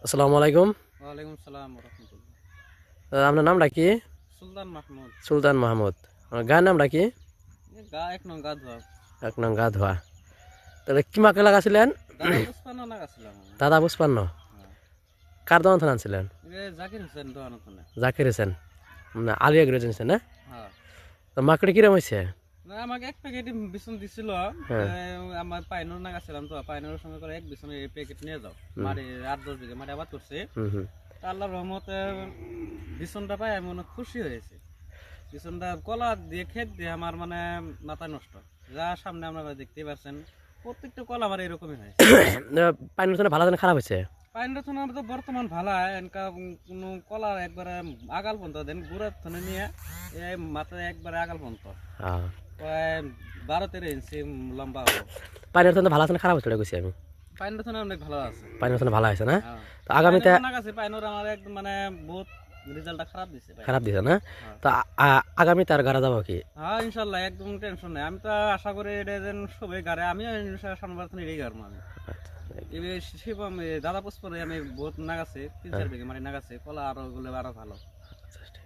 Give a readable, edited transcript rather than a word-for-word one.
আসসালামু আলাইকুম। ওয়ালাইকুম সালাম রহমতুল্লাহ। আপনার নামটা কি? সুলতান মাহমুদ। সুলতান মাহমুদ। গায়ের নামটা কি? গা এক নং গা ধোয়া। এক নং গা ধোয়া। তাহলে কি মাকে লাগাছিলেন? দাদা পুষ্পান্ন লাগাছিলাম আমি। দাদা পুষ্পান্ন। হ্যাঁ। কার দোকান থেকে আনছিলেন? জাকির হোসেন দোকান ওখানে। জাকির হোসেন না আলিয়া গ্রেজেন্সি না? হ্যাঁ। তো মাকড়ি কিরম হয়েছে? না আমাকে এক প্যাকেট বিছুন দিছিল। হ্যাঁ। আমার পাইনুর নাগাছিলাম তো পাইনুরের সঙ্গে করে এক বিছুনের প্যাকেট নিয়ে যাও। হুম। মাটি 8-10 বিঘা মাটি আবাদ করছে। হুম হুম। তা আল্লাহর রহমতে বিছুনটা পাই আমি অনেক খুশি হয়েছি। বিছুনটা কলা দিয়ে ক্ষেত দিয়ে আমার মানে মাথা নষ্ট। যা সামনে আপনারা দেখতেই পাচ্ছেন প্রত্যেকটা কলা আমার এরকমই হয়েছে। পানি ভালো না খারাপ হয়েছে? পাইনটা তো তো বর্তমান ভালো এনকা কোনো কলার একবারে আগাল পর্যন্ত দেন গুড়ার থনে নিয়ে এই মাথায় একবারে আগাল পর্যন্ত হ্যাঁ। প্রায় 12-13 ইঞ্চি লম্বা হবো। পানি ভালো আছে না খারাপ হয়েছে কইছি আমি? পাইনটা থনে অনেক ভালো আছে। পানি ভালো হয়েছে না? হ্যাঁ। তো আগামীতে না গাছে পাইনর আমার একদম মানে বহুত রেজাল্টটা খারাপ দিছে ভাই। খারাপ দিছে না? হ্যাঁ। তো আগামীতে আর গাড়া যাবো কি? হ্যাঁ ইনশাআল্লাহ একদম টেনশন নাই। আমি তো আশা করি এটা যেন সবাই গারে আমি ইনশাআল্লাহ সামনের থনে এই গারমু আমি। এবে শিবম দাদা পুষ্পরে আমি বহুত নাগাছে 3-4 বিঘা মাটি নাগাছে কলা আরো গুলো আরো ভালো। আচ্ছা, ঠিক।